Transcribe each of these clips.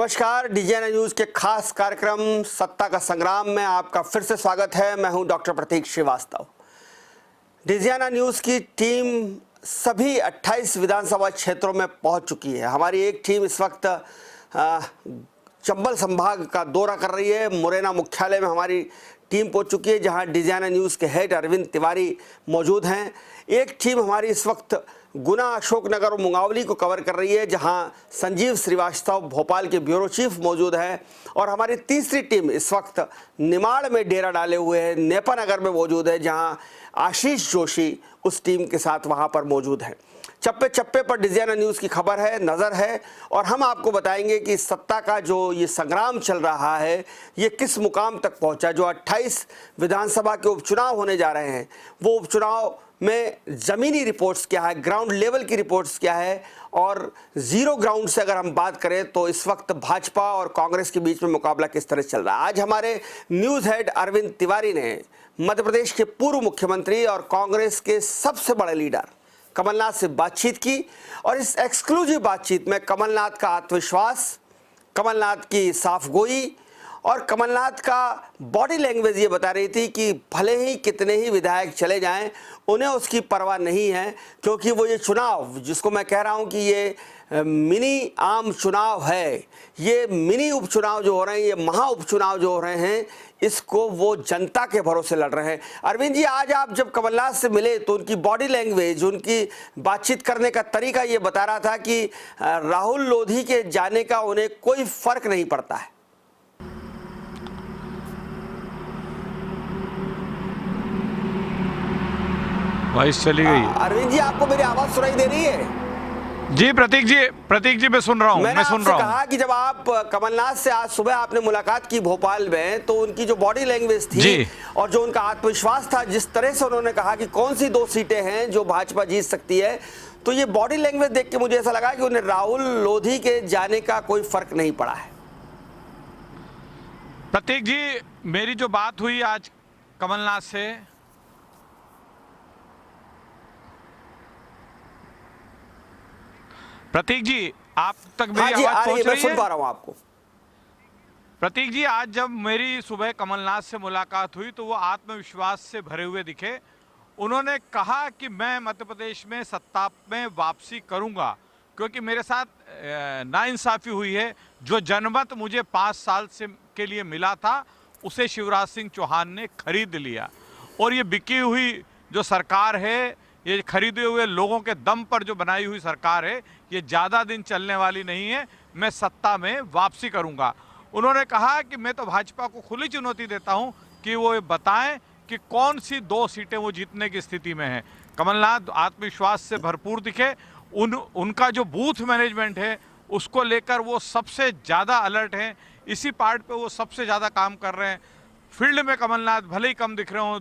नमस्कार, डीजीएनए न्यूज के खास कार्यक्रम सत्ता का संग्राम में आपका फिर से स्वागत है। मैं हूं डॉक्टर प्रतीक श्रीवास्तव। डीजीएनए न्यूज की टीम सभी 28 विधानसभा क्षेत्रों में पहुंच चुकी है। हमारी एक टीम इस वक्त चंबल संभाग का दौरा कर रही है। मुरैना मुख्यालय में हमारी टीम पहुंच चुकी है, जहां डीजीएनए न्यूज के हेड अरविंद तिवारी मौजूद हैं। एक टीम हमारी इस वक्त गुना, अशोकनगर और मुंगावली को कवर कर रही है, जहां संजीव श्रीवास्तव भोपाल के ब्यूरो चीफ मौजूद हैं। और हमारी तीसरी टीम इस वक्त निमाड़ में डेरा डाले हुए है, नेपानगर में मौजूद है, जहां आशीष जोशी उस टीम के साथ वहां पर मौजूद हैं। चप्पे चप्पे पर डीजीएनए न्यूज़ की खबर है, नज़र है, और हम आपको बताएंगे कि सत्ता का जो ये संग्राम चल रहा है ये किस मुकाम तक पहुंचा। जो 28 विधानसभा के उपचुनाव होने जा रहे हैं, वो उपचुनाव में ज़मीनी रिपोर्ट्स क्या है, ग्राउंड लेवल की रिपोर्ट्स क्या है, और ज़ीरो ग्राउंड से अगर हम बात करें तो इस वक्त भाजपा और कांग्रेस के बीच में मुकाबला किस तरह चल रहा है। आज हमारे न्यूज़ हेड अरविंद तिवारी ने मध्य प्रदेश के पूर्व मुख्यमंत्री और कांग्रेस के सबसे बड़े लीडर कमलनाथ से बातचीत की, और इस एक्सक्लूसिव बातचीत में कमलनाथ का आत्मविश्वास, कमलनाथ की साफगोई और कमलनाथ का बॉडी लैंग्वेज ये बता रही थी कि भले ही कितने ही विधायक चले जाएं, उन्हें उसकी परवाह नहीं है, क्योंकि वो ये चुनाव जिसको मैं कह रहा हूं कि ये मिनी आम चुनाव है, ये मिनी उपचुनाव जो हो रहे हैं, ये महा उपचुनाव जो हो रहे हैं, इसको वो जनता के भरोसे लड़ रहे हैं। अरविंद जी, आज आप जब कमलनाथ से मिले तो उनकी बॉडी लैंग्वेज, उनकी बातचीत करने का तरीका ये बता रहा था कि राहुल लोधी के जाने का उन्हें कोई फर्क नहीं पड़ता है। वॉइस चली गई। अरविंद जी, आपको मेरी आवाज सुनाई दे रही है? जी प्रतीक जी मैं सुन रहा हूँ। मैंने आपसे कहा कि जब आप कमलनाथ से आज सुबह आपने मुलाकात की भोपाल में, तो उनकी जो बॉडी लैंग्वेज थी और जो उनका आत्मविश्वास था, जिस तरह से उन्होंने कहा कि कौन सी 2 सीटें हैं जो भाजपा जीत सकती है, तो ये बॉडी लैंग्वेज देख के मुझे ऐसा लगा कि उन्हें राहुल लोधी के जाने का कोई फर्क नहीं पड़ा है। प्रतीक जी, मेरी जो बात हुई आज कमलनाथ से, प्रतीक जी आप तक मेरी आवाज पहुंच रही है? मैं सुन पा रहा हूं आपको। प्रतीक जी, आज जब मेरी सुबह कमलनाथ से मुलाकात हुई तो वो आत्मविश्वास से भरे हुए दिखे। उन्होंने कहा कि मैं मध्य प्रदेश में सत्ता में वापसी करूंगा, क्योंकि मेरे साथ नाइंसाफी हुई है। जो जनमत मुझे 5 साल से के लिए मिला था, उसे शिवराज सिंह चौहान ने खरीद लिया, और ये बिकी हुई जो सरकार है, ये खरीदे हुए लोगों के दम पर जो बनाई हुई सरकार है, ये ज़्यादा दिन चलने वाली नहीं है। मैं सत्ता में वापसी करूंगा। उन्होंने कहा कि मैं तो भाजपा को खुली चुनौती देता हूं कि वो बताएं कि कौन सी 2 सीटें वो जीतने की स्थिति में हैं। कमलनाथ आत्मविश्वास से भरपूर दिखे। उनका जो बूथ मैनेजमेंट है, उसको लेकर वो सबसे ज़्यादा अलर्ट हैं। इसी पार्ट पे वो सबसे ज़्यादा काम कर रहे हैं। फील्ड में कमलनाथ भले ही कम दिख रहे हों,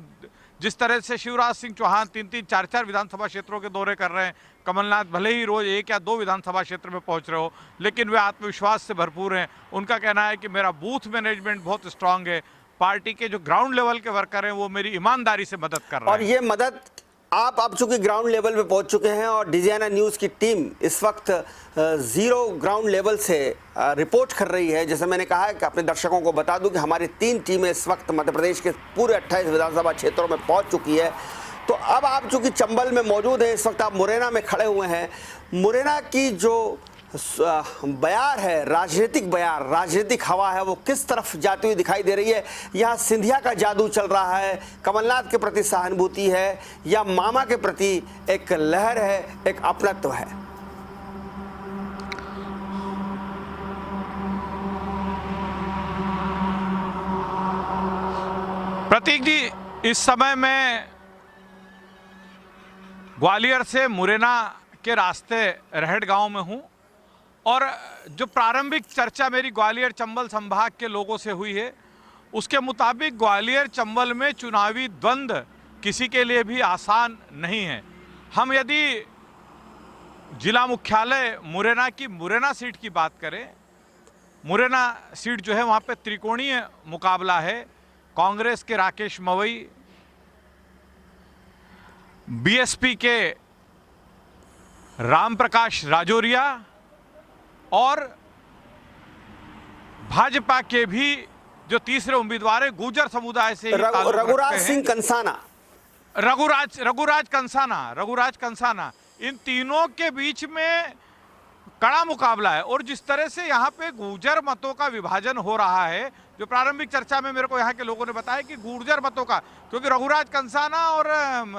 जिस तरह से शिवराज सिंह चौहान 3-3, 4-4 विधानसभा क्षेत्रों के दौरे कर रहे हैं, कमलनाथ भले ही रोज 1 या 2 विधानसभा क्षेत्र में पहुंच रहे हो, लेकिन वे आत्मविश्वास से भरपूर हैं। उनका कहना है कि मेरा बूथ मैनेजमेंट बहुत स्ट्रांग है। पार्टी के जो ग्राउंड लेवल के वर्कर हैं, वो मेरी ईमानदारी से मदद कर रहे हैं। और ये मदद आप अब चूंकि ग्राउंड लेवल पे पहुंच चुके हैं, और डीजीएनए न्यूज़ की टीम इस वक्त ज़ीरो ग्राउंड लेवल से रिपोर्ट कर रही है। जैसे मैंने कहा है कि अपने दर्शकों को बता दूं कि हमारी 3 टीमें इस वक्त मध्य प्रदेश के पूरे 28 विधानसभा क्षेत्रों में पहुंच चुकी है। तो अब आप चूंकि चंबल में मौजूद हैं, इस वक्त आप मुरैना में खड़े हुए हैं। मुरैना की जो बयार है, राजनीतिक बयार, राजनीतिक हवा है, वो किस तरफ जाती हुई दिखाई दे रही है? यहाँ सिंधिया का जादू चल रहा है, कमलनाथ के प्रति सहानुभूति है, या मामा के प्रति एक लहर है, एक अपनत्व है? प्रतीक जी, इस समय मैं ग्वालियर से मुरैना के रास्ते रहट गांव में हूं, और जो प्रारंभिक चर्चा मेरी ग्वालियर चंबल संभाग के लोगों से हुई है, उसके मुताबिक ग्वालियर चंबल में चुनावी द्वंद्व किसी के लिए भी आसान नहीं है। हम यदि जिला मुख्यालय मुरैना की मुरैना सीट की बात करें, मुरैना सीट जो है वहाँ पे त्रिकोणीय मुकाबला है। कांग्रेस के राकेश मवई, बीएसपी के राम प्रकाश राजौरिया और भाजपा के भी जो तीसरे उम्मीदवार है गुर्जर समुदाय से ही ताल्लुक रघुराज रखते हैं। सिंह कंसाना, रघुराज कंसाना, इन तीनों के बीच में कड़ा मुकाबला है। और जिस तरह से यहाँ पे गुर्जर मतों का विभाजन हो रहा है, जो प्रारंभिक चर्चा में मेरे को यहाँ के लोगों ने बताया कि गुर्जर मतों का, क्योंकि रघुराज कंसाना और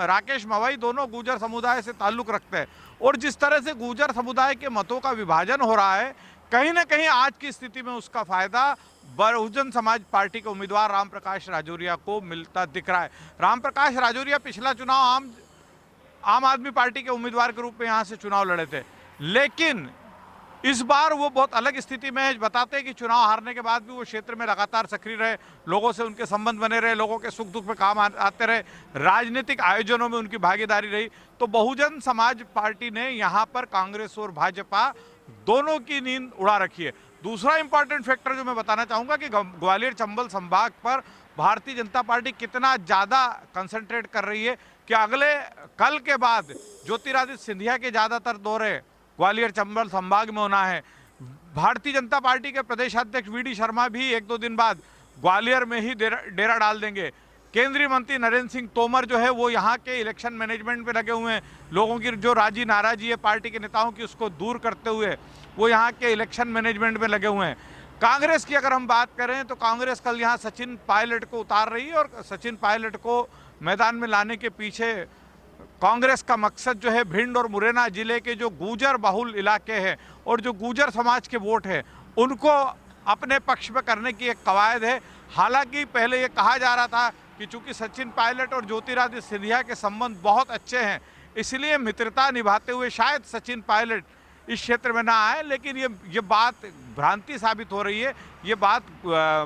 राकेश मवई दोनों गुर्जर समुदाय से ताल्लुक रखते हैं, और जिस तरह से गुर्जर समुदाय के मतों का विभाजन हो रहा है, कहीं ना कहीं आज की स्थिति में उसका फायदा बहुजन समाज पार्टी के उम्मीदवार रामप्रकाश राजौरिया को मिलता दिख रहा है। रामप्रकाश राजौरिया पिछला चुनाव आम आदमी पार्टी के उम्मीदवार के रूप में यहाँ से चुनाव लड़े थे, लेकिन इस बार वो बहुत अलग स्थिति में है। बताते हैं कि चुनाव हारने के बाद भी वो क्षेत्र में लगातार सक्रिय रहे, लोगों से उनके संबंध बने रहे, लोगों के सुख दुख में काम आते रहे, राजनीतिक आयोजनों में उनकी भागीदारी रही। तो बहुजन समाज पार्टी ने यहाँ पर कांग्रेस और भाजपा दोनों की नींद उड़ा रखी है। दूसरा इंपॉर्टेंट फैक्टर जो मैं बताना चाहूँगा कि ग्वालियर चंबल संभाग पर भारतीय जनता पार्टी कितना ज़्यादा कंसंट्रेट कर रही है कि अगले कल के बाद ज्योतिरादित्य सिंधिया के ज़्यादातर दौरे ग्वालियर चंबल संभाग में होना है। भारतीय जनता पार्टी के प्रदेश अध्यक्ष वी.डी. शर्मा भी 1-2 दिन बाद ग्वालियर में ही डेरा डाल देंगे। केंद्रीय मंत्री नरेंद्र सिंह तोमर जो है वो यहाँ के इलेक्शन मैनेजमेंट पे लगे हुए हैं, लोगों की जो नाराजी है पार्टी के नेताओं की उसको दूर करते हुए वो यहाँ के इलेक्शन मैनेजमेंट में लगे हुए हैं। कांग्रेस की अगर हम बात करें तो कांग्रेस कल यहाँ सचिन पायलट को उतार रही है, और सचिन पायलट को मैदान में लाने के पीछे कांग्रेस का मकसद जो है भिंड और मुरैना जिले के जो गुर्जर बहुल इलाके हैं और जो गुर्जर समाज के वोट हैं उनको अपने पक्ष में करने की एक कवायद है। हालांकि पहले ये कहा जा रहा था कि चूंकि सचिन पायलट और ज्योतिरादित्य सिंधिया के संबंध बहुत अच्छे हैं, इसलिए मित्रता निभाते हुए शायद सचिन पायलट इस क्षेत्र में ना आए, लेकिन ये बात भ्रांति साबित हो रही है। ये बात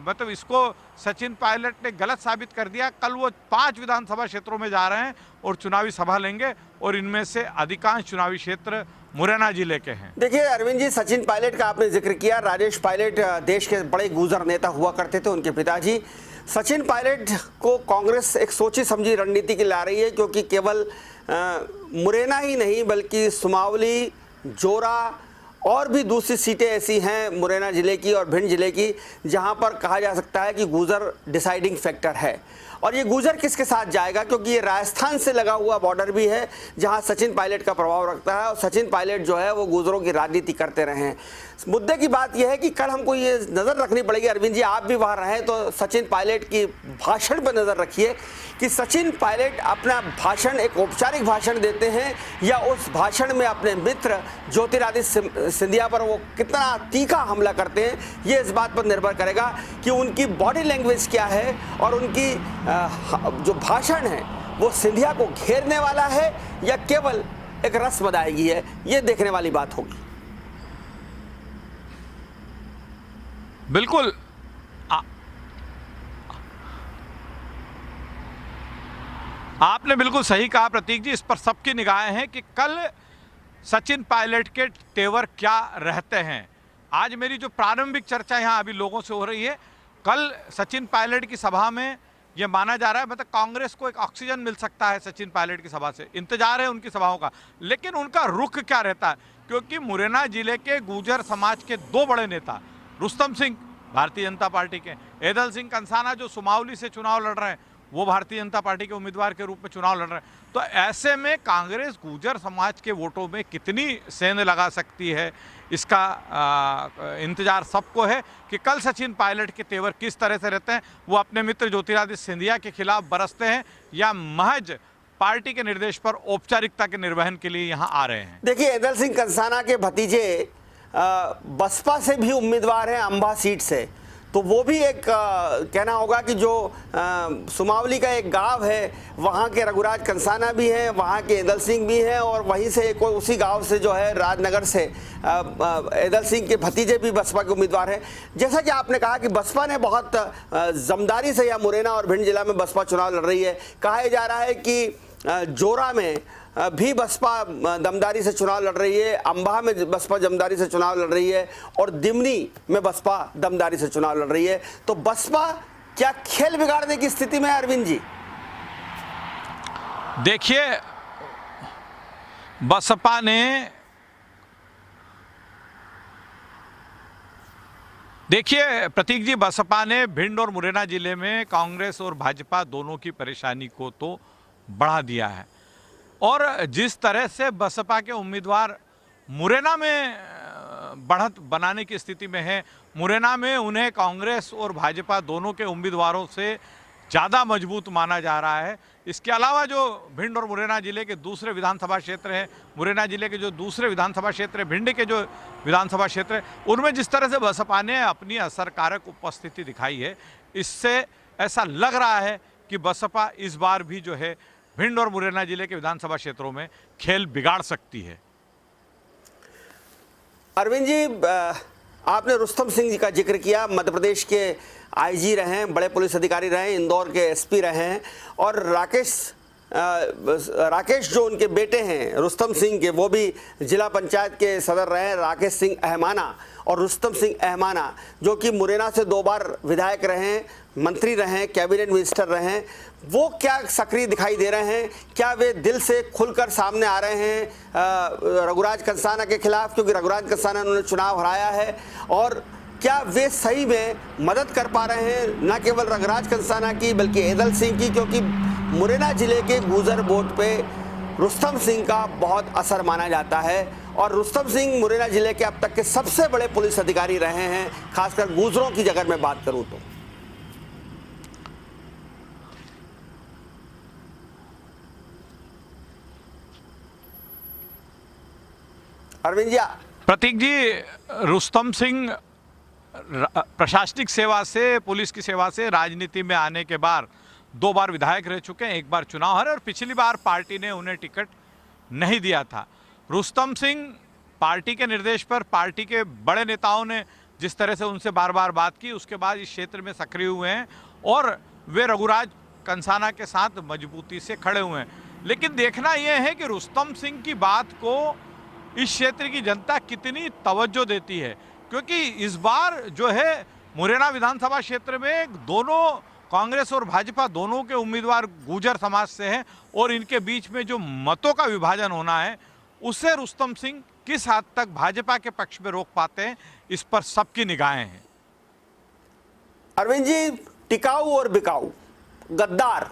मतलब इसको सचिन पायलट ने गलत साबित कर दिया। कल वो 5 विधानसभा क्षेत्रों में जा रहे हैं और चुनावी सभा लेंगे, और इनमें से अधिकांश चुनावी क्षेत्र मुरैना जिले के हैं। देखिए अरविंद जी, सचिन पायलट का आपने जिक्र किया। राजेश पायलट देश के बड़े गुर्जर नेता हुआ करते थे, उनके पिताजी। सचिन पायलट को कांग्रेस एक सोची समझी रणनीति की ला रही है, क्योंकि केवल मुरैना ही नहीं बल्कि सुमावली, जोरा और भी दूसरी सीटें ऐसी हैं मुरैना जिले की और भिंड जिले की जहां पर कहा जा सकता है कि गुर्जर डिसाइडिंग फैक्टर है। और ये गुर्जर किसके साथ जाएगा, क्योंकि ये राजस्थान से लगा हुआ बॉर्डर भी है जहां सचिन पायलट का प्रभाव रखता है, और सचिन पायलट जो है वो गुर्जरों की राजनीति करते रहे हैं। मुद्दे की बात यह है कि कल हमको ये नज़र रखनी पड़ेगी, अरविंद जी आप भी वहाँ रहें तो सचिन पायलट की भाषण पर नज़र रखिए कि सचिन पायलट अपना भाषण एक औपचारिक भाषण देते हैं या उस भाषण में अपने मित्र ज्योतिरादित्य सिंधिया पर वो कितना तीखा हमला करते हैं। ये इस बात पर निर्भर करेगा कि उनकी बॉडी लैंग्वेज क्या है और उनकी जो भाषण है वो सिंधिया को घेरने वाला है या केवल एक रस्म अदायगी है, ये देखने वाली बात होगी। बिल्कुल आपने बिल्कुल सही कहा प्रतीक जी। इस पर सबकी निगाहें हैं कि कल सचिन पायलट के तेवर क्या रहते हैं। आज मेरी जो प्रारंभिक चर्चा यहाँ अभी लोगों से हो रही है, कल सचिन पायलट की सभा में ये माना जा रहा है, मतलब कांग्रेस को एक ऑक्सीजन मिल सकता है सचिन पायलट की सभा से। इंतजार है उनकी सभाओं का, लेकिन उनका रुख क्या रहता है, क्योंकि मुरैना जिले के गुर्जर समाज के 2 बड़े नेता रुस्तम सिंह भारतीय जनता पार्टी के, एदल सिंह कंसाना जो सुमावली से चुनाव लड़ रहे हैं वो भारतीय जनता पार्टी के उम्मीदवार के रूप में चुनाव लड़ रहे हैं। तो ऐसे में कांग्रेस गुर्जर समाज के वोटों में कितनी सेंध लगा सकती है, इसका इंतजार सबको है कि कल सचिन पायलट के तेवर किस तरह से रहते हैं। वो अपने मित्र ज्योतिरादित्य सिंधिया के खिलाफ बरसते हैं या महज पार्टी के निर्देश पर औपचारिकता के निर्वहन के लिए यहाँ आ रहे हैं। देखिए एदल सिंह कंसाना के भतीजे बसपा से भी उम्मीदवार हैं अंबा सीट से, तो वो भी एक कहना होगा कि जो सुमावली का एक गांव है वहाँ के रघुराज कंसाना भी हैं, वहाँ के एदल सिंह भी हैं, और वहीं से कोई उसी गांव से जो है राजनगर से एदल सिंह के भतीजे भी बसपा के उम्मीदवार हैं। जैसा कि आपने कहा कि बसपा ने बहुत जमदारी से या मुरैना और भिंड जिला में बसपा चुनाव लड़ रही है। कहा जा रहा है कि जोरा में भी बसपा दमदारी से चुनाव लड़ रही है, अंबा में बसपा दमदारी से चुनाव लड़ रही है, और दिमनी में बसपा दमदारी से चुनाव लड़ रही है। तो बसपा क्या खेल बिगाड़ने की स्थिति में है अरविंद जी? देखिए बसपा ने देखिए प्रतीक जी, बसपा ने भिंड और मुरैना जिले में कांग्रेस और भाजपा दोनों की परेशानी को तो बढ़ा दिया है। और जिस तरह से बसपा के उम्मीदवार मुरैना में बढ़त बनाने की स्थिति में है, मुरैना में उन्हें कांग्रेस और भाजपा दोनों के उम्मीदवारों से ज़्यादा मजबूत माना जा रहा है। इसके अलावा जो भिंड और मुरैना जिले के दूसरे विधानसभा क्षेत्र हैं, मुरैना जिले के जो दूसरे विधानसभा क्षेत्र है, भिंड के जो विधानसभा क्षेत्र है, उनमें जिस तरह से बसपा ने अपनी असरकारक उपस्थिति दिखाई है, इससे ऐसा लग रहा है कि बसपा इस बार भी जो है भिंड और मुरैना जिले के विधानसभा क्षेत्रों में खेल बिगाड़ सकती है। अरविंद जी, आपने रुस्तम सिंह जी का जिक्र किया। मध्य प्रदेश के आईजी रहे हैं, बड़े पुलिस अधिकारी रहे हैं, इंदौर के एसपी रहे हैं, और राकेश जो उनके बेटे हैं रुस्तम सिंह के, वो भी जिला पंचायत के सदर रहे हैं, राकेश सिंह अहमाना और रुस्तम सिंह अहमाना, जो कि मुरैना से 2 बार विधायक रहे हैं, मंत्री रहे हैं, कैबिनेट मिनिस्टर रहे हैं। वो क्या सक्रिय दिखाई दे रहे हैं? क्या वे दिल से खुलकर सामने आ रहे हैं रघुराज कंसाना के खिलाफ, क्योंकि रघुराज कंसाना उन्होंने चुनाव हराया है? और क्या वे सही में मदद कर पा रहे हैं न केवल रघुराज कंसाना की बल्कि एदल सिंह की, क्योंकि मुरैना जिले के गुजर वोट पे रुस्तम सिंह का बहुत असर माना जाता है, और रुस्तम सिंह मुरैना जिले के अब तक के सबसे बड़े पुलिस अधिकारी रहे हैं, खासकर गुजरों की अगर मैं बात करूं तो। अरविंद जी। प्रतीक जी, रुस्तम सिंह प्रशासनिक सेवा से, पुलिस की सेवा से राजनीति में आने के बाद 2 बार विधायक रह चुके हैं, 1 बार चुनाव हारे, और पिछली बार पार्टी ने उन्हें टिकट नहीं दिया था। रुस्तम सिंह पार्टी के निर्देश पर पार्टी के बड़े नेताओं ने जिस तरह से उनसे बार बार बात की, उसके बाद इस क्षेत्र में सक्रिय हुए हैं और वे रघुराज कंसाना के साथ मजबूती से खड़े हुए हैं। लेकिन देखना यह है कि रुस्तम सिंह की बात को इस क्षेत्र की जनता कितनी तवज्जो देती है, क्योंकि इस बार जो है मुरैना विधानसभा क्षेत्र में दोनों कांग्रेस और भाजपा दोनों के उम्मीदवार गुर्जर समाज से हैं, और इनके बीच में जो मतों का विभाजन होना है उससे रुस्तम सिंह किस हद तक भाजपा के पक्ष में रोक पाते हैं, इस पर सबकी निगाहें हैं। अरविंद जी, टिकाऊ और बिकाऊ, गद्दार,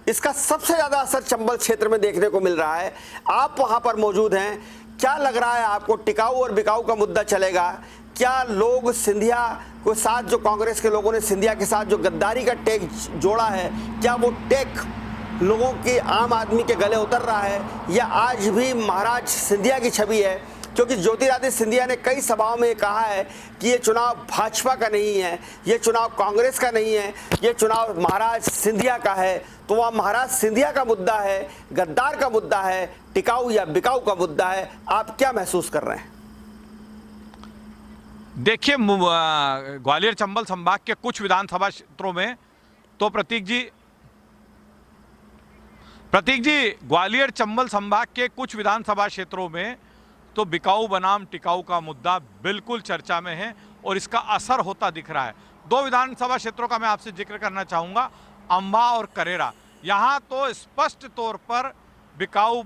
इसका सबसे ज्यादा असर चंबल क्षेत्र में देखने को मिल रहा है। आप वहां पर मौजूद हैं, क्या लग रहा है आपको? टिकाऊ और बिकाऊ का मुद्दा चलेगा? क्या लोग सिंधिया को साथ, जो कांग्रेस के लोगों ने सिंधिया के साथ जो गद्दारी का टेक जोड़ा है, क्या वो टेक लोगों की, आम आदमी के गले उतर रहा है, या आज भी महाराज सिंधिया की छवि है? क्योंकि ज्योतिरादित्य सिंधिया ने कई सभाओं में कहा है कि ये चुनाव भाजपा का नहीं है, ये चुनाव कांग्रेस का नहीं है, ये चुनाव महाराज सिंधिया का है। तो वह महाराज सिंधिया का मुद्दा है, गद्दार का मुद्दा है, टिकाऊ या बिकाऊ का मुद्दा है? आप क्या महसूस कर रहे हैं? देखिए, ग्वालियर चंबल संभाग के कुछ विधानसभा क्षेत्रों में तो प्रतीक जी ग्वालियर चंबल संभाग के कुछ विधानसभा क्षेत्रों में तो बिकाऊ बनाम टिकाऊ का मुद्दा बिल्कुल चर्चा में है और इसका असर होता दिख रहा है। 2 विधानसभा क्षेत्रों का मैं आपसे जिक्र करना चाहूँगा, अंबा और करेरा। यहाँ तो स्पष्ट तौर पर बिकाऊ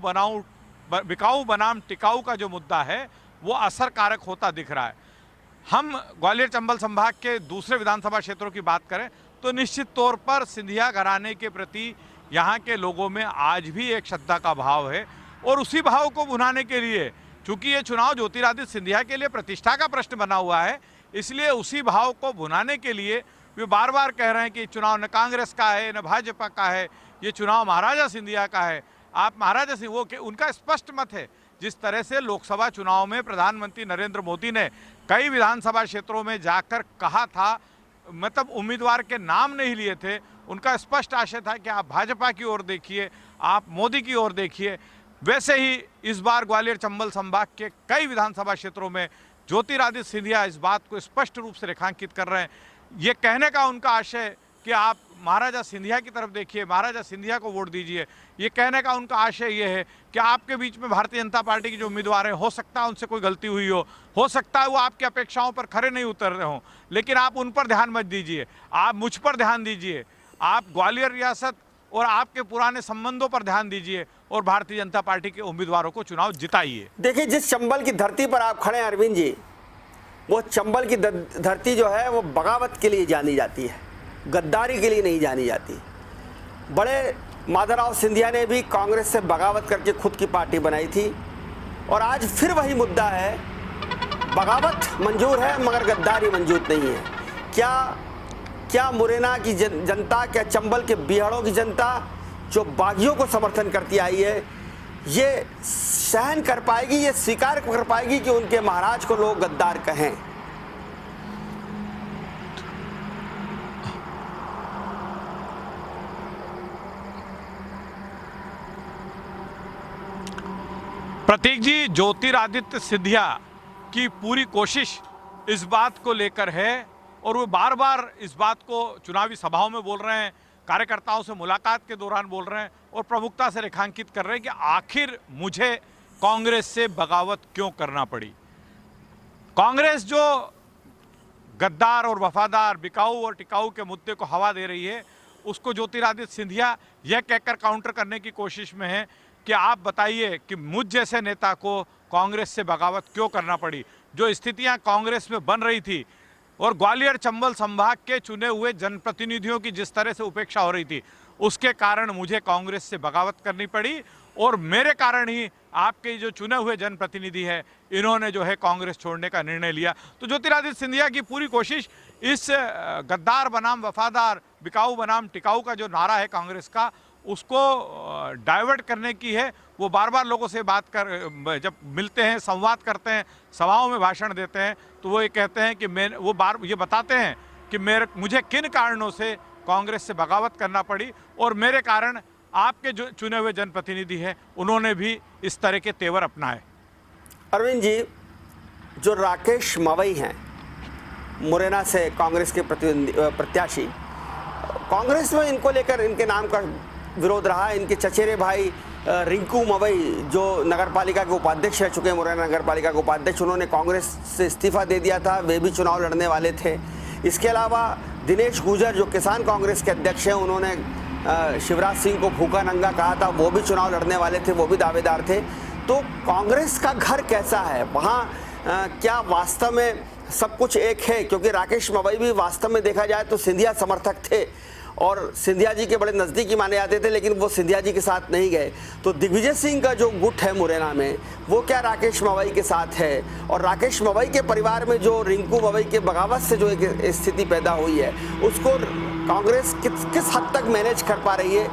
बनाम टिकाऊ का जो मुद्दा है वो असरकारक होता दिख रहा है। हम ग्वालियर चंबल संभाग के दूसरे विधानसभा क्षेत्रों की बात करें तो निश्चित तौर पर सिंधिया घराने के प्रति यहाँ के लोगों में आज भी एक श्रद्धा का भाव है, और उसी भाव को भुनाने के लिए, चूंकि ये चुनाव ज्योतिरादित्य सिंधिया के लिए प्रतिष्ठा का प्रश्न बना हुआ है, इसलिए उसी भाव को भुनाने के लिए वे बार बार कह रहे हैं कि चुनाव न कांग्रेस का है न भाजपा का है, ये चुनाव महाराजा सिंधिया का है। आप महाराजा सिंह, वो उनका स्पष्ट मत है। जिस तरह से लोकसभा चुनाव में प्रधानमंत्री नरेंद्र मोदी ने कई विधानसभा क्षेत्रों में जाकर कहा था, मतलब उम्मीदवार के नाम नहीं लिए थे, उनका स्पष्ट आशय था कि आप भाजपा की ओर देखिए, आप मोदी की ओर देखिए। वैसे ही इस बार ग्वालियर चंबल संभाग के कई विधानसभा क्षेत्रों में ज्योतिरादित्य सिंधिया इस बात को स्पष्ट रूप से रेखांकित कर रहे हैं। ये कहने का उनका आशय कि आप महाराजा सिंधिया की तरफ देखिए, महाराजा सिंधिया को वोट दीजिए, ये कहने का उनका आशय ये है कि आपके बीच में भारतीय जनता पार्टी के जो उम्मीदवार हैं, हो सकता है उनसे कोई गलती हुई हो सकता है वो आपकी अपेक्षाओं पर खरे नहीं उतर रहे हों, लेकिन आप उन पर ध्यान मत दीजिए, आप मुझ पर ध्यान दीजिए, आप ग्वालियर रियासत और आपके पुराने संबंधों पर ध्यान दीजिए और भारतीय जनता पार्टी के उम्मीदवारों को चुनाव जिताइए। देखिए, जिस चंबल की धरती पर आप खड़े हैं अरविंद जी, वो चंबल की धरती जो है वो बगावत के लिए जानी जाती है, गद्दारी के लिए नहीं जानी जाती। बड़े माधवराव सिंधिया ने भी कांग्रेस से बगावत करके खुद की पार्टी बनाई थी और आज फिर वही मुद्दा है, बगावत मंजूर है मगर गद्दारी मंजूर नहीं है। क्या मुरैना की जनता, क्या चंबल के बिहाड़ों की जनता जो बागियों को समर्थन करती आई है, ये सहन कर पाएगी, ये स्वीकार कर पाएगी कि उनके महाराज को लोग गद्दार कहें? प्रतीक जी, ज्योतिरादित्य सिंधिया की पूरी कोशिश इस बात को लेकर है और वो बार बार इस बात को चुनावी सभाओं में बोल रहे हैं, कार्यकर्ताओं से मुलाकात के दौरान बोल रहे हैं और प्रमुखता से रेखांकित कर रहे हैं कि आखिर मुझे कांग्रेस से बगावत क्यों करना पड़ी। कांग्रेस जो गद्दार और वफादार, बिकाऊ और टिकाऊ के मुद्दे को हवा दे रही है, उसको ज्योतिरादित्य सिंधिया यह कहकर काउंटर करने की कोशिश में है कि आप बताइए कि मुझ जैसे नेता को कांग्रेस से बगावत क्यों करना पड़ी। जो स्थितियां कांग्रेस में बन रही थी और ग्वालियर चंबल संभाग के चुने हुए जनप्रतिनिधियों की जिस तरह से उपेक्षा हो रही थी, उसके कारण मुझे कांग्रेस से बगावत करनी पड़ी और मेरे कारण ही आपके जो चुने हुए जनप्रतिनिधि है, इन्होंने जो है कांग्रेस छोड़ने का निर्णय लिया। तो ज्योतिरादित्य सिंधिया की पूरी कोशिश इस गद्दार बनाम वफादार, बिकाऊ बनाम टिकाऊ का जो नारा है कांग्रेस का, उसको डाइवर्ट करने की है। वो बार बार लोगों से बात कर, जब मिलते हैं, संवाद करते हैं, सभाओं में भाषण देते हैं, तो वो ये कहते हैं कि ये बताते हैं कि मुझे किन कारणों से कांग्रेस से बगावत करना पड़ी और मेरे कारण आपके जो चुने हुए जनप्रतिनिधि हैं, उन्होंने भी इस तरह के तेवर अपनाए। अरविंद जी, जो राकेश मवई हैं, मुरैना से कांग्रेस के प्रत्याशी, कांग्रेस में इनको लेकर इनके नाम का विरोध रहा। इनके चचेरे भाई रिंकू मवई जो नगरपालिका के उपाध्यक्ष रह चुके हैं, मुरैना नगरपालिका के उपाध्यक्ष, उन्होंने कांग्रेस से इस्तीफा दे दिया था, वे भी चुनाव लड़ने वाले थे। इसके अलावा दिनेश गुजर जो किसान कांग्रेस के अध्यक्ष हैं, उन्होंने शिवराज सिंह को भूखा नंगा कहा था, वो भी चुनाव लड़ने वाले थे, वो भी दावेदार थे। तो कांग्रेस का घर कैसा है वहाँ? क्या वास्तव में सब कुछ एक है? क्योंकि राकेश मवई भी वास्तव में देखा जाए तो सिंधिया समर्थक थे और सिंधिया जी के बड़े नज़दीकी माने जाते थे, लेकिन वो सिंधिया जी के साथ नहीं गए। तो दिग्विजय सिंह का जो गुट है मुरैना में, वो क्या राकेश मवई के साथ है? और राकेश मवई के परिवार में जो रिंकू मवई के बगावत से जो एक स्थिति पैदा हुई है, उसको कांग्रेस किस हद तक मैनेज कर पा रही है?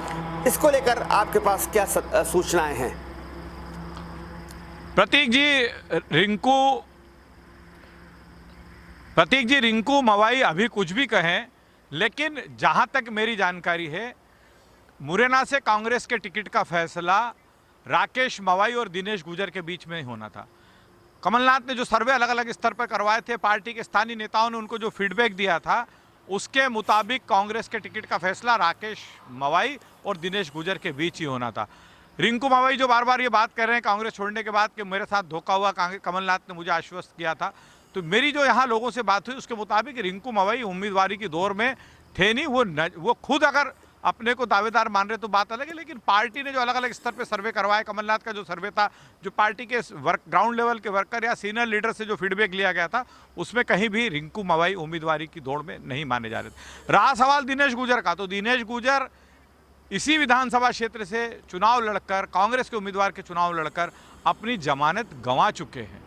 इसको लेकर आपके पास क्या सूचनाएं हैं? प्रतीक जी, रिंकू मवई अभी कुछ भी कहें, लेकिन जहां तक मेरी जानकारी है, मुरैना से कांग्रेस के टिकट का फैसला राकेश मवई और दिनेश गुजर के बीच में ही होना था। कमलनाथ ने जो सर्वे अलग अलग स्तर पर करवाए थे, पार्टी के स्थानीय नेताओं ने उनको जो फीडबैक दिया था, उसके मुताबिक कांग्रेस के टिकट का फैसला राकेश मवई और दिनेश गुजर के बीच ही होना था। रिंकू मवई जो बार बार ये बात कर रहे हैं कांग्रेस छोड़ने के बाद कि मेरे साथ धोखा हुआ, कमलनाथ ने मुझे आश्वस्त किया था, तो मेरी जो यहाँ लोगों से बात हुई उसके मुताबिक रिंकू मवई उम्मीदवारी की दौर में थे नहीं। वो खुद अगर अपने को दावेदार मान रहे तो बात अलग है, लेकिन पार्टी ने जो अलग अलग स्तर पे सर्वे करवाए, कमलनाथ का जो सर्वे था, जो पार्टी के ग्राउंड लेवल के वर्कर या सीनियर लीडर से जो फीडबैक लिया गया था, उसमें कहीं भी रिंकू मवई उम्मीदवारी की दौड़ में नहीं माने जा रहे थे। रहा सवाल दिनेश गुजर का, तो दिनेश गुजर इसी विधानसभा क्षेत्र से चुनाव लड़कर, कांग्रेस के उम्मीदवार के चुनाव लड़कर अपनी जमानत गंवा चुके हैं।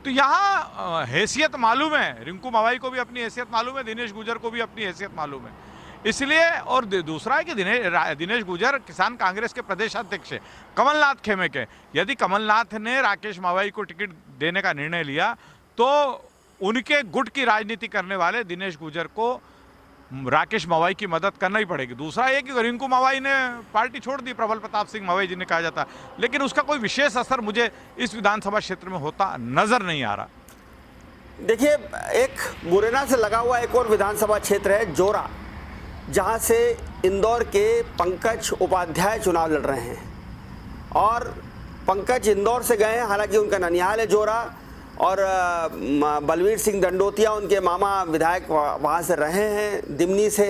तो यहाँ हैसियत मालूम है, रिंकू मवई को भी अपनी हैसियत मालूम है, दिनेश गुजर को भी अपनी हैसियत मालूम है। इसलिए, और दूसरा है कि दिनेश गुजर किसान कांग्रेस के प्रदेश अध्यक्ष है, कमलनाथ खेमे के। यदि कमलनाथ ने राकेश मवई को टिकट देने का निर्णय लिया तो उनके गुट की राजनीति करने वाले दिनेश गुजर को राकेश मवई की मदद करना ही पड़ेगी। दूसरा ये कि रिंकू मवई ने पार्टी छोड़ दी, प्रबल प्रताप सिंह मवई जी ने कहा जाता, लेकिन उसका कोई विशेष असर मुझे इस विधानसभा क्षेत्र में होता नजर नहीं आ रहा। देखिए, एक मुरैना से लगा हुआ एक और विधानसभा क्षेत्र है जोरा, जहां से इंदौर के पंकज उपाध्याय चुनाव लड़ रहे हैं और पंकज इंदौर से गए हैं, हालांकि उनका ननिहाल है जोरा, और बलवीर सिंह दंडोतिया उनके मामा विधायक वहाँ से रहे हैं दिमनी से,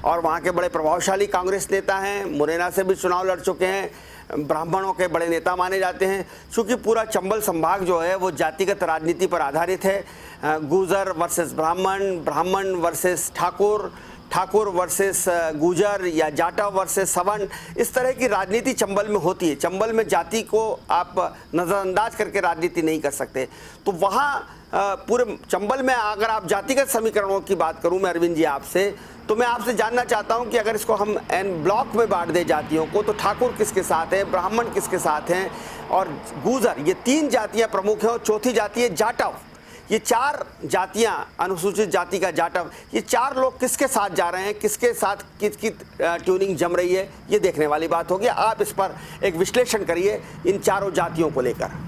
और वहाँ के बड़े प्रभावशाली कांग्रेस नेता हैं, मुरैना से भी चुनाव लड़ चुके हैं, ब्राह्मणों के बड़े नेता माने जाते हैं। चूँकि पूरा चंबल संभाग जो है वो जातिगत राजनीति पर आधारित है, गुर्जर वर्सेस ब्राह्मण, ब्राह्मण वर्सेस ठाकुर, ठाकुर वर्सेस गुजर या जाटा वर्सेस सवर्ण, इस तरह की राजनीति चंबल में होती है। चंबल में जाति को आप नज़रअंदाज करके राजनीति नहीं कर सकते। तो वहाँ पूरे चंबल में अगर आप जातिगत समीकरणों की बात करूं मैं अरविंद जी आपसे, तो मैं आपसे जानना चाहता हूं कि अगर इसको हम एन ब्लॉक में बांट दें जातियों को, तो ठाकुर किसके साथ हैं, ब्राह्मण किसके साथ हैं और गुजर, ये 3 जातियां प्रमुख हैं और चौथी जाति है जाटव। ये 4 जातियां, अनुसूचित जाति का जाटव, ये 4 लोग किसके साथ जा रहे हैं, किसके साथ किसकी ट्यूनिंग जम रही है, ये देखने वाली बात होगी। आप इस पर एक विश्लेषण करिए इन चारों जातियों को लेकर।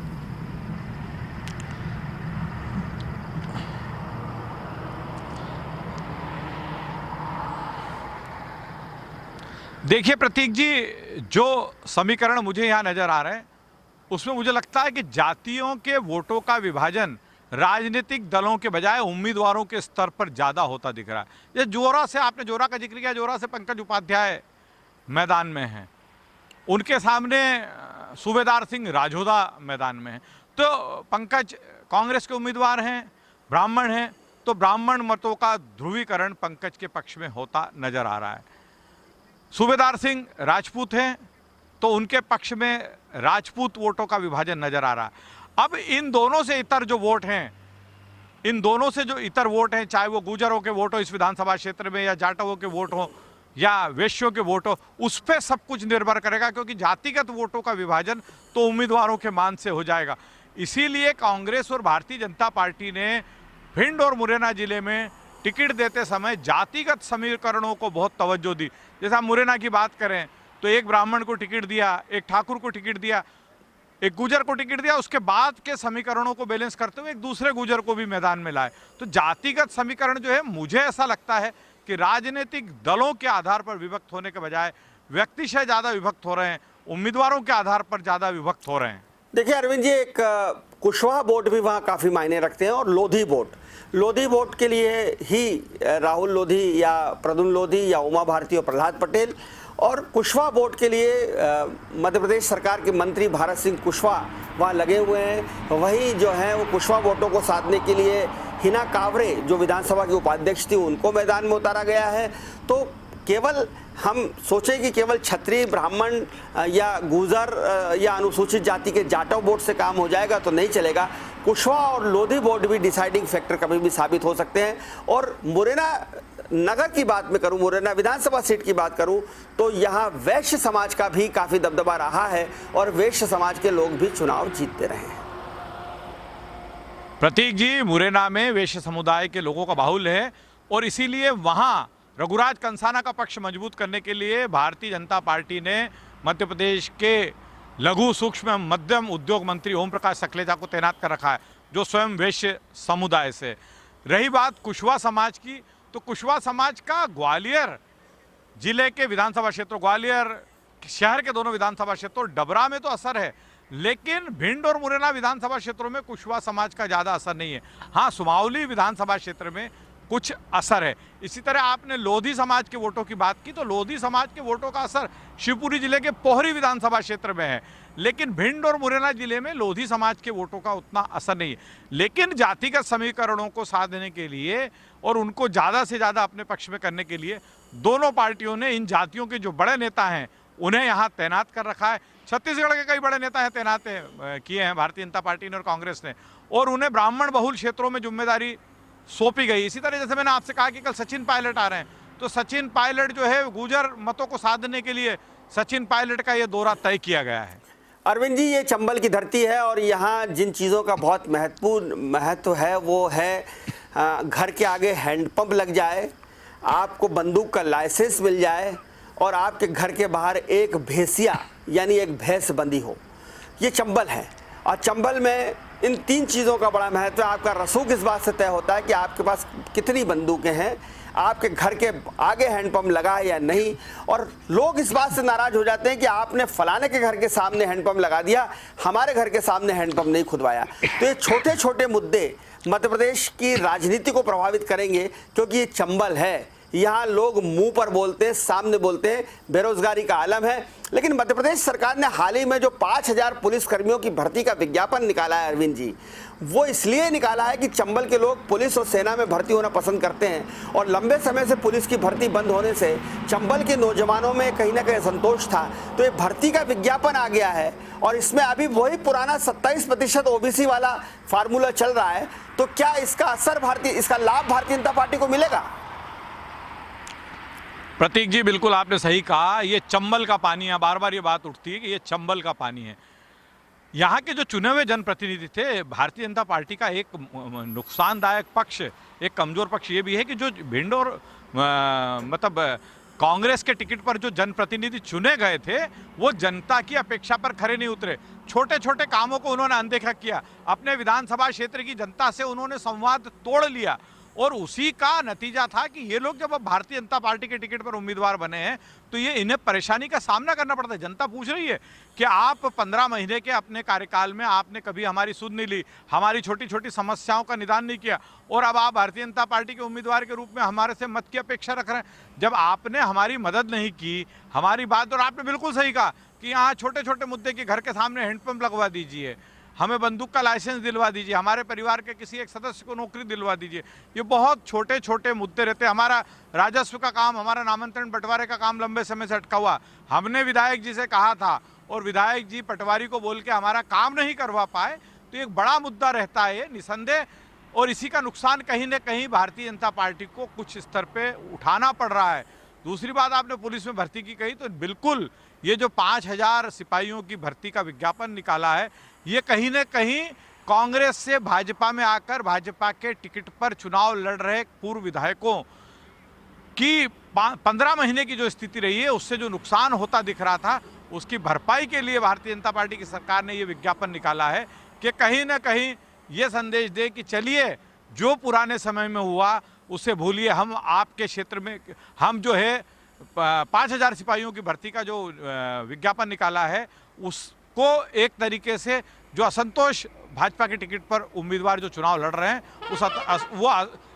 देखिए प्रतीक जी, जो समीकरण मुझे यहाँ नजर आ रहे हैं उसमें मुझे लगता है कि जातियों के वोटों का विभाजन राजनीतिक दलों के बजाय उम्मीदवारों के स्तर पर ज्यादा होता दिख रहा है। ये जोरा से, आपने जोरा का जिक्र किया, जोरा से पंकज उपाध्याय मैदान में हैं, उनके सामने सूबेदार सिंह राजोदा मैदान में हैं। तो पंकज कांग्रेस के उम्मीदवार हैं, ब्राह्मण हैं, तो ब्राह्मण मतों का ध्रुवीकरण पंकज के पक्ष में होता नजर आ रहा है। सूबेदार सिंह राजपूत हैं तो उनके पक्ष में राजपूत वोटों का विभाजन नजर आ रहा है। अब इन दोनों से इतर जो वोट हैं, इन दोनों से जो इतर वोट हैं, चाहे वो गुजरों के वोट हो इस विधानसभा क्षेत्र में, या जाटवों के वोट हो या वैश्यों के वोट हो, उस पर सब कुछ निर्भर करेगा, क्योंकि जातिगत वोटों का विभाजन तो उम्मीदवारों के मान से हो जाएगा। इसीलिए कांग्रेस और भारतीय जनता पार्टी ने भिंड और मुरैना जिले में टिकट देते समय जातिगत समीकरणों को बहुत तवज्जो दी। जैसे हम मुरैना की बात करें तो एक ब्राह्मण को टिकट दिया, एक ठाकुर को टिकट दिया, एक गुजर को टिकट दिया, उसके बाद के समीकरणों को बैलेंस करते हुए एक दूसरे गुजर को भी मैदान में लाए। तो जातिगत समीकरण जो है, मुझे ऐसा लगता है कि राजनीतिक दलों के आधार पर विभक्त होने के बजाय व्यक्तिशः ज्यादा विभक्त हो रहे हैं, उम्मीदवारों के आधार पर ज्यादा विभक्त हो रहे हैं। देखिए अरविंद जी, एक कुशवाहा वोट भी वहाँ काफ़ी मायने रखते हैं और लोधी वोट के लिए ही राहुल लोधी या प्रद्युम्न लोधी या उमा भारती और प्रहलाद पटेल, और कुशवाहा वोट के लिए मध्य प्रदेश सरकार के मंत्री भारत सिंह कुशवाहा वहाँ लगे हुए हैं। वही जो है वो कुशवाहा वोटों को साधने के लिए हिना कावरे जो विधानसभा की उपाध्यक्ष थी उनको मैदान में उतारा गया है। तो केवल हम सोचें कि केवल क्षत्रिय, ब्राह्मण या गुर्जर या अनुसूचित जाति के जाटव वोट से काम हो जाएगा तो नहीं चलेगा। कुशवाहा और लोधी वोट भी डिसाइडिंग फैक्टर कभी भी साबित हो सकते हैं। और मुरैना नगर की बात में करूं, मुरैना विधानसभा सीट की बात करूं, तो यहाँ वैश्य समाज का भी काफी दबदबा रहा है और वैश्य समाज के लोग भी चुनाव जीतते रहे हैं। प्रतीक जी, मुरैना में वैश्य समुदाय के लोगों का बाहुल्य है और इसीलिए वहां रघुराज कंसाना का पक्ष मजबूत करने के लिए भारतीय जनता पार्टी ने मध्य प्रदेश के लघु सूक्ष्म मध्यम उद्योग मंत्री ओम प्रकाश सकलेचा को तैनात कर रखा है, जो स्वयं वैश्य समुदाय से। रही बात कुशवाहा समाज की, तो कुशवाहा समाज का ग्वालियर जिले के विधानसभा क्षेत्रों, ग्वालियर शहर के दोनों विधानसभा क्षेत्रों, डबरा में तो असर है, लेकिन भिंड और मुरैना विधानसभा क्षेत्रों में कुशवाहा समाज का ज्यादा असर नहीं है। हाँ, सुमावली विधानसभा क्षेत्र में कुछ असर है। इसी तरह आपने लोधी समाज के वोटों की बात की, तो लोधी समाज के वोटों का असर शिवपुरी जिले के पोहरी विधानसभा क्षेत्र में है, लेकिन भिंड और मुरैना जिले में लोधी समाज के वोटों का उतना असर नहीं है। लेकिन जातिगत समीकरणों को साधने के लिए और उनको ज़्यादा से ज़्यादा अपने पक्ष में करने के लिए दोनों पार्टियों ने इन जातियों के जो बड़े नेता हैं उन्हें यहाँ तैनात कर रखा है। छत्तीसगढ़ के कई बड़े नेता हैं तैनात किए हैं भारतीय जनता पार्टी ने और कांग्रेस ने, और उन्हें ब्राह्मण बहुल क्षेत्रों में जिम्मेदारी सौंपी गई। इसी तरह जैसे मैंने आपसे कहा कि कल सचिन पायलट आ रहे हैं, तो सचिन पायलट जो है गुर्जर मतों को साधने के लिए सचिन पायलट का ये दौरा तय किया गया है। अरविंद जी, ये चंबल की धरती है और यहाँ जिन चीज़ों का बहुत महत्व है वो है घर के आगे हैंडपंप लग जाए, आपको बंदूक का लाइसेंस मिल जाए और आपके घर के बाहर एक भैंसिया यानी एक भैंस बंदी हो। ये चंबल है और चंबल में इन 3 चीज़ों का बड़ा महत्व है। आपका रसूख इस बात से तय होता है कि आपके पास कितनी बंदूकें हैं, आपके घर के आगे हैंडपंप लगा है या नहीं। और लोग इस बात से नाराज हो जाते हैं कि आपने फलाने के घर के सामने हैंडपंप लगा दिया, हमारे घर के सामने हैंडपंप नहीं खुदवाया। तो ये छोटे छोटे मुद्दे मध्य प्रदेश की राजनीति को प्रभावित करेंगे, क्योंकि ये चंबल है, यहाँ लोग मुंह पर बोलते हैं, सामने बोलते हैं, बेरोजगारी का आलम है। लेकिन मध्य प्रदेश सरकार ने हाल ही में जो 5000 पुलिस कर्मियों की भर्ती का विज्ञापन निकाला है अरविंद जी, वो इसलिए निकाला है कि चंबल के लोग पुलिस और सेना में भर्ती होना पसंद करते हैं और लंबे समय से पुलिस की भर्ती बंद होने से चंबल के नौजवानों में कहीं ना कहीं असंतोष था। तो ये भर्ती का विज्ञापन आ गया है और इसमें अभी वही पुराना 27% ओबीसी वाला फार्मूला चल रहा है। तो क्या इसका लाभ भारतीय जनता पार्टी को मिलेगा? प्रतीक जी, बिल्कुल आपने सही कहा। ये चंबल का पानी है, बार बार ये बात उठती है कि ये चंबल का पानी है। यहाँ के जो चुने हुए जनप्रतिनिधि थे, भारतीय जनता पार्टी का एक नुकसानदायक पक्ष, एक कमजोर पक्ष ये भी है कि जो भिंड और मतलब कांग्रेस के टिकट पर जो जनप्रतिनिधि चुने गए थे वो जनता की अपेक्षा पर खरे नहीं उतरे। छोटे छोटे कामों को उन्होंने अनदेखा किया। अपने विधानसभा क्षेत्र की जनता से उन्होंने संवाद तोड़ लिया और उसी का नतीजा था कि ये लोग जब अब भारतीय जनता पार्टी के टिकट पर उम्मीदवार बने हैं तो ये इन्हें परेशानी का सामना करना पड़ता है। जनता पूछ रही है कि आप 15 महीने के अपने कार्यकाल में आपने कभी हमारी सुध नहीं ली, हमारी छोटी छोटी समस्याओं का निदान नहीं किया और अब आप भारतीय जनता पार्टी के उम्मीदवार के रूप में हमारे से मत की अपेक्षा रख रहे हैं। जब आपने हमारी मदद नहीं की, हमारी बात, और आपने बिल्कुल सही कहा कि यहाँ छोटे छोटे मुद्दे के घर के सामने हैंडपंप लगवा दीजिए, हमें बंदूक का लाइसेंस दिलवा दीजिए, हमारे परिवार के किसी एक सदस्य को नौकरी दिलवा दीजिए। ये बहुत छोटे छोटे मुद्दे रहते हैं। हमारा राजस्व का काम, हमारा नामांतरण बंटवारे का काम लंबे समय से अटका हुआ। हमने विधायक जी से कहा था और विधायक जी पटवारी को बोल के हमारा काम नहीं करवा पाए, तो एक बड़ा मुद्दा रहता है निसंदेह। और इसी का नुकसान कहीं ना कहीं भारतीय जनता पार्टी को कुछ स्तर पर उठाना पड़ रहा है। दूसरी बात, आपने पुलिस में भर्ती की कही, तो बिल्कुल ये जो 5000 सिपाहियों की भर्ती का विज्ञापन निकाला है, ये कहीं न कहीं कांग्रेस से भाजपा में आकर भाजपा के टिकट पर चुनाव लड़ रहे पूर्व विधायकों की 15 महीने की जो स्थिति रही है उससे जो नुकसान होता दिख रहा था, उसकी भरपाई के लिए भारतीय जनता पार्टी की सरकार ने ये विज्ञापन निकाला है कि कहीं ना कहीं ये संदेश दे कि चलिए जो पुराने समय में हुआ उसे भूलिए। हम आपके क्षेत्र में हम जो है 5000 सिपाहियों की भर्ती का जो विज्ञापन निकाला है उसको एक तरीके से जो असंतोष भाजपा के टिकट पर उम्मीदवार जो चुनाव लड़ रहे हैं वो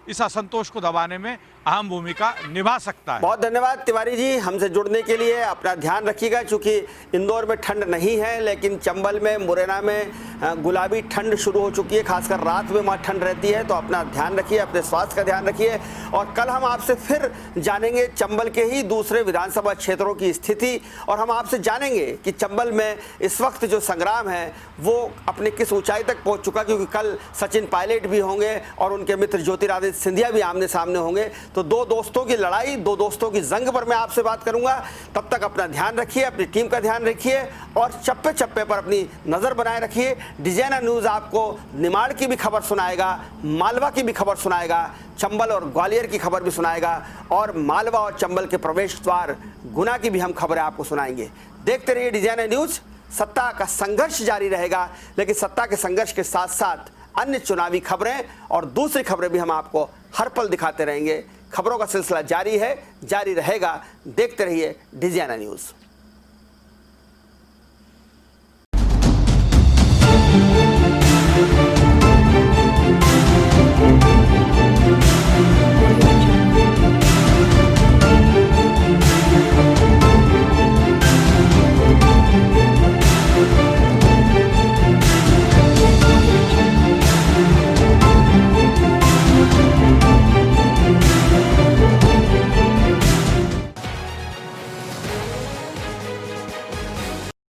इस असंतोष को दबाने में अहम भूमिका निभा सकता है। बहुत धन्यवाद तिवारी जी हमसे जुड़ने के लिए। अपना ध्यान रखिएगा, क्योंकि इंदौर में ठंड नहीं है लेकिन चंबल में, मुरैना में गुलाबी ठंड शुरू हो चुकी है, खासकर रात में वहाँ ठंड रहती है। तो अपना ध्यान रखिए, अपने स्वास्थ्य का ध्यान रखिए और कल हम आपसे फिर जानेंगे चंबल के ही दूसरे विधानसभा क्षेत्रों की स्थिति और हम आपसे जानेंगे कि चंबल में इस वक्त जो संग्राम है वो अपने किस ऊंचाई तक पहुँच चुका, क्योंकि कल सचिन पायलट भी होंगे और उनके मित्र ज्योतिरादित्य सिंधिया भी आमने सामने होंगे। तो दो दोस्तों की लड़ाई, दो दोस्तों की जंग पर मैं आपसे बात करूंगा। तब तक अपना ध्यान रखिए, अपनी टीम का ध्यान रखिए और चप्पे चप्पे पर अपनी नजर बनाए रखिए। डिजाइनर न्यूज आपको निमाड़ की भी खबर सुनाएगा, मालवा की भी खबर सुनाएगा, चंबल और ग्वालियर की खबर भी सुनाएगा और मालवा और चंबल के प्रवेश द्वार गुना की भी हम खबरें आपको सुनाएंगे। देखते रहिए डिजाइनर न्यूज। सत्ता का संघर्ष जारी रहेगा, लेकिन सत्ता के संघर्ष के साथ साथ अन्य चुनावी खबरें और दूसरी खबरें भी हम आपको हर पल दिखाते रहेंगे। खबरों का सिलसिला जारी है, जारी रहेगा। देखते रहिए डिजाइनर न्यूज।